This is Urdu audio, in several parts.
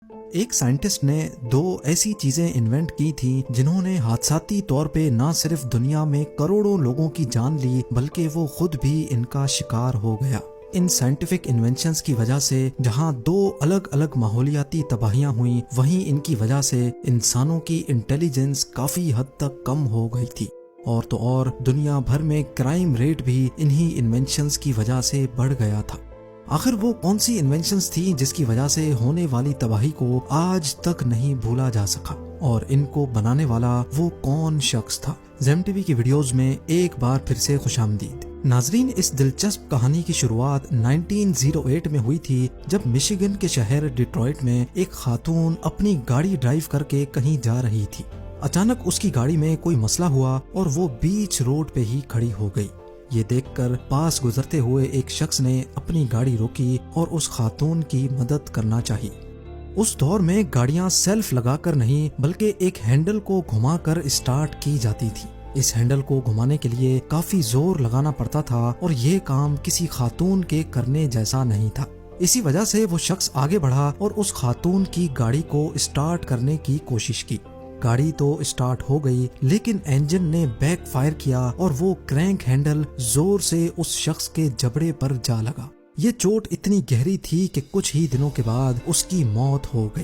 ایک سائنٹسٹ نے دو ایسی چیزیں انوینٹ کی تھی جنہوں نے حادثاتی طور پہ نہ صرف دنیا میں کروڑوں لوگوں کی جان لی بلکہ وہ خود بھی ان کا شکار ہو گیا۔ ان سائنٹیفک انوینشنز کی وجہ سے جہاں دو الگ الگ ماحولیاتی تباہیاں ہوئیں، وہیں ان کی وجہ سے انسانوں کی انٹیلیجنس کافی حد تک کم ہو گئی تھی، اور تو اور دنیا بھر میں کرائم ریٹ بھی انہی انوینشنز کی وجہ سے بڑھ گیا تھا۔ آخر وہ کون سی انوینشنز تھیں جس کی وجہ سے ہونے والی تباہی کو آج تک نہیں بھولا جا سکا، اور ان کو بنانے والا وہ کون شخص تھا؟ زیم ٹی وی کی ویڈیوز میں ایک بار پھر سے خوش آمدید۔ ناظرین، اس دلچسپ کہانی کی شروعات 1908 میں ہوئی تھی، جب مشیگن کے شہر ڈیٹرائٹ میں ایک خاتون اپنی گاڑی ڈرائیو کر کے کہیں جا رہی تھی۔ اچانک اس کی گاڑی میں کوئی مسئلہ ہوا اور وہ بیچ روڈ پہ ہی کھڑی ہو گئی۔ یہ دیکھ کر پاس گزرتے ہوئے ایک شخص نے اپنی گاڑی روکی اور اس خاتون کی مدد کرنا چاہی۔ اس دور میں گاڑیاں سیلف لگا کر نہیں بلکہ ایک ہینڈل کو گھما کر اسٹارٹ کی جاتی تھی۔ اس ہینڈل کو گھمانے کے لیے کافی زور لگانا پڑتا تھا اور یہ کام کسی خاتون کے کرنے جیسا نہیں تھا۔ اسی وجہ سے وہ شخص آگے بڑھا اور اس خاتون کی گاڑی کو اسٹارٹ کرنے کی کوشش کی۔ گاڑی تو اسٹارٹ ہو گئی لیکن انجن نے بیک فائر کیا اور وہ کرینک ہینڈل زور سے اس شخص کے جبڑے پر جا لگا۔ یہ چوٹ اتنی گہری تھی کہ کچھ ہی دنوں کے بعد اس کی موت ہو گئی۔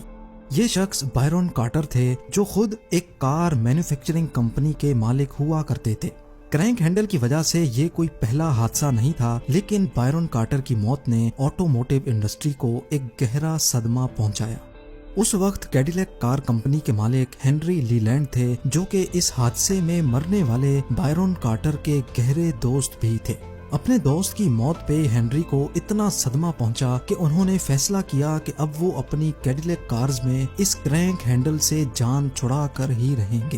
یہ شخص بائرون کارٹر تھے، جو خود ایک کار مینوفیکچرنگ کمپنی کے مالک ہوا کرتے تھے۔ کرینک ہینڈل کی وجہ سے یہ کوئی پہلا حادثہ نہیں تھا، لیکن بائرون کارٹر کی موت نے آٹوموٹیو انڈسٹری کو ایک گہرا صدمہ پہنچایا۔ اس وقت کیڈیلیک کار کمپنی کے مالک ہنری لی لینڈ تھے، جو کہ اس حادثے میں مرنے والے بائرون کارٹر کے گہرے دوست بھی تھے۔ اپنے دوست کی موت پہ ہنری کو اتنا صدمہ پہنچا کہ انہوں نے فیصلہ کیا کہ اب وہ اپنی کیڈیلیک کارز میں اس کرینک ہینڈل سے جان چھڑا کر ہی رہیں گے۔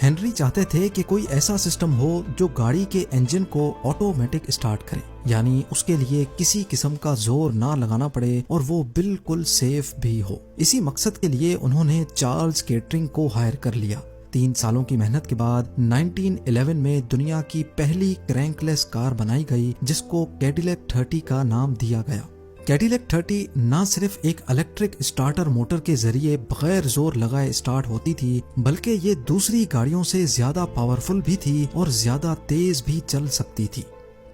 ہنری چاہتے تھے کہ کوئی ایسا سسٹم ہو جو گاڑی کے انجن کو آٹومیٹک اسٹارٹ کرے، یعنی اس کے لیے کسی قسم کا زور نہ لگانا پڑے اور وہ بالکل سیف بھی ہو۔ اسی مقصد کے لیے انہوں نے چارلز کیٹرنگ کو ہائر کر لیا۔ 3 سالوں کی محنت کے بعد 1911 میں دنیا کی پہلی کرینک لیس کار بنائی گئی، جس کو کیڈیلیک 30 کا نام دیا گیا۔ کیڈیلیک 30 نہ صرف ایک الیکٹرک اسٹارٹر موٹر کے ذریعے بغیر زور لگائے اسٹارٹ ہوتی تھی، بلکہ یہ دوسری گاڑیوں سے زیادہ پاورفل بھی تھی اور زیادہ تیز بھی چل سکتی تھی۔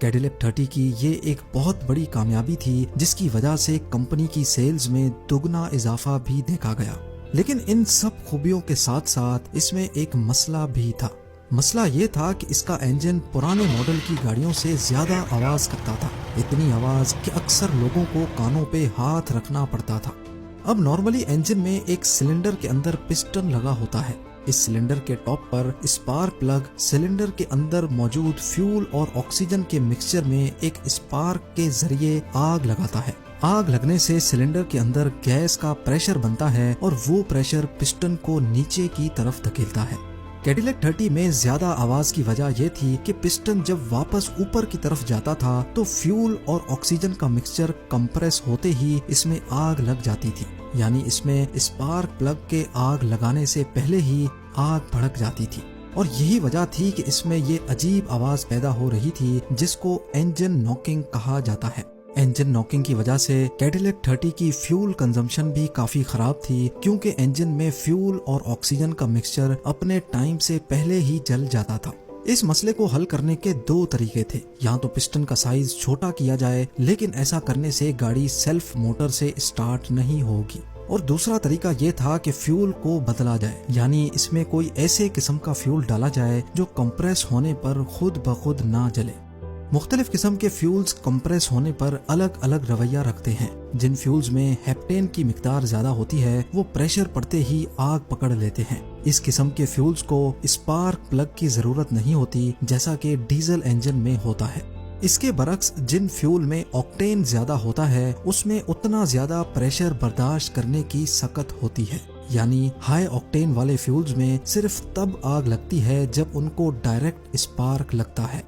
کیڈیلیک 30 کی یہ ایک بہت بڑی کامیابی تھی، جس کی وجہ سے کمپنی کی سیلز میں دگنا اضافہ بھی دیکھا گیا۔ لیکن ان سب خوبیوں کے ساتھ ساتھ اس میں ایک مسئلہ بھی تھا۔ مسئلہ یہ تھا کہ اس کا انجن پرانے ماڈل کی گاڑیوں سے زیادہ آواز کرتا تھا، اتنی آواز کہ اکثر لوگوں کو کانوں پہ ہاتھ رکھنا پڑتا تھا۔ اب نارملی انجن میں ایک سلنڈر کے اندر پسٹن لگا ہوتا ہے۔ اس سلنڈر کے ٹاپ پر اسپارک پلگ سلنڈر کے اندر موجود فیول اور آکسیجن کے مکسچر میں ایک اسپارک کے ذریعے آگ لگاتا ہے۔ آگ لگنے سے سلنڈر کے اندر گیس کا پریشر بنتا ہے اور وہ پریشر پسٹن کو نیچے کی طرف دھکیلتا ہے۔ کیڈیلیک 30 میں زیادہ آواز کی وجہ یہ تھی کہ پسٹن جب واپس اوپر کی طرف جاتا تھا تو فیول اور آکسیجن کا مکسچر کمپریس ہوتے ہی اس میں آگ لگ جاتی تھی، یعنی اس میں اسپارک پلگ کے آگ لگانے سے پہلے ہی آگ بھڑک جاتی تھی، اور یہی وجہ تھی کہ اس میں یہ عجیب آواز پیدا ہو رہی تھی جس کو انجن ناکنگ کہا جاتا ہے۔ انجن ناکنگ کی وجہ سے کیڈیلیک 30 کی فیول کنزمپشن بھی کافی خراب تھی، کیونکہ انجن میں فیول اور آکسیجن کا مکسچر اپنے ٹائم سے پہلے ہی جل جاتا تھا۔ اس مسئلے کو حل کرنے کے 2 طریقے تھے، یا تو پسٹن کا سائز چھوٹا کیا جائے، لیکن ایسا کرنے سے گاڑی سیلف موٹر سے اسٹارٹ نہیں ہوگی، اور دوسرا طریقہ یہ تھا کہ فیول کو بدلا جائے، یعنی اس میں کوئی ایسے قسم کا فیول ڈالا جائے جو کمپریس ہونے پر خود بخود نہ جلے۔ مختلف قسم کے فیولز کمپریس ہونے پر الگ الگ رویہ رکھتے ہیں۔ جن فیولز میں ہیپٹین کی مقدار زیادہ ہوتی ہے وہ پریشر پڑتے ہی آگ پکڑ لیتے ہیں۔ اس قسم کے فیولز کو اسپارک پلگ کی ضرورت نہیں ہوتی، جیسا کہ ڈیزل انجن میں ہوتا ہے۔ اس کے برعکس جن فیول میں آکٹین زیادہ ہوتا ہے اس میں اتنا زیادہ پریشر برداشت کرنے کی سخت ہوتی ہے، یعنی ہائی آکٹین والے فیولز میں صرف تب آگ لگتی ہے جب ان کو ڈائریکٹ اسپارک لگتا ہے۔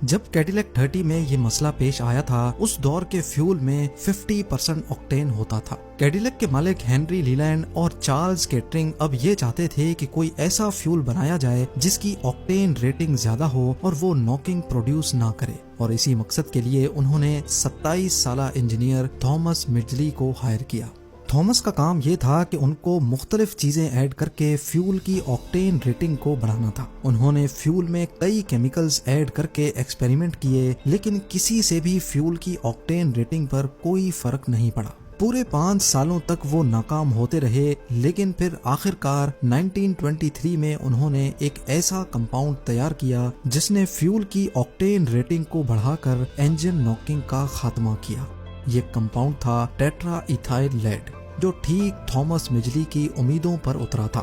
جب کیڈیلیک 30 میں یہ مسئلہ پیش آیا تھا، اس دور کے فیول میں 50% آکٹین ہوتا تھا۔ کیڈیلیک کے مالک ہنری لی لینڈ اور چارلز کیٹرنگ اب یہ چاہتے تھے کہ کوئی ایسا فیول بنایا جائے جس کی آکٹین ریٹنگ زیادہ ہو اور وہ ناکنگ پروڈیوس نہ کرے، اور اسی مقصد کے لیے انہوں نے 27 سالہ انجینئر تھامس مڈجلی کو ہائر کیا۔ تھامس کا کام یہ تھا کہ ان کو مختلف چیزیں ایڈ کر کے فیول کی آکٹین ریٹنگ کو بڑھانا تھا۔ انہوں نے فیول میں کئی کیمیکلز ایڈ کر کے ایکسپیریمنٹ کیے، لیکن کسی سے بھی فیول کی آکٹین ریٹنگ پر کوئی فرق نہیں پڑا۔ پورے 5 سالوں تک وہ ناکام ہوتے رہے، لیکن پھر آخر کار 1923 میں انہوں نے ایک ایسا کمپاؤنڈ تیار کیا جس نے فیول کی آکٹین ریٹنگ کو بڑھا کر انجن ناکنگ کا خاتمہ کیا۔ یہ کمپاؤنڈ تھا ٹیٹرا ایتھائل لیڈ، جو ٹھیک تھامس مجلی کی امیدوں پر اترا تھا۔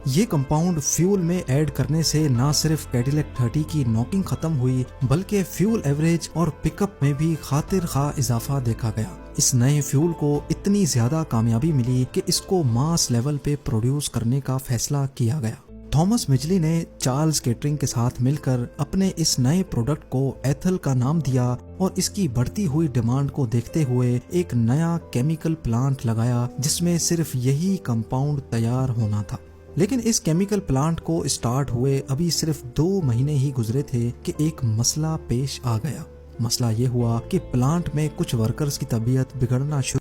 یہ کمپاؤنڈ فیول میں ایڈ کرنے سے نہ صرف کیڈیلیک 30 کی ناکنگ ختم ہوئی، بلکہ فیول ایوریج اور پک اپ میں بھی خاطر خواہ اضافہ دیکھا گیا۔ اس نئے فیول کو اتنی زیادہ کامیابی ملی کہ اس کو ماس لیول پہ پروڈیوس کرنے کا فیصلہ کیا گیا۔ تھامس مجلی نے چارلز کیٹرنگ کے ساتھ مل کر اپنے اس نئے پروڈکٹ کو ایتھل کا نام دیا، اور اس کی بڑھتی ہوئی ڈیمانڈ کو دیکھتے ہوئے ایک نیا کیمیکل پلانٹ لگایا جس میں صرف یہی کمپاؤنڈ تیار ہونا تھا۔ لیکن اس کیمیکل پلانٹ کو اسٹارٹ ہوئے ابھی صرف 2 مہینے ہی گزرے تھے کہ ایک مسئلہ پیش آ گیا۔ مسئلہ یہ ہوا کہ پلانٹ میں کچھ ورکرز کی طبیعت بگڑنا شروع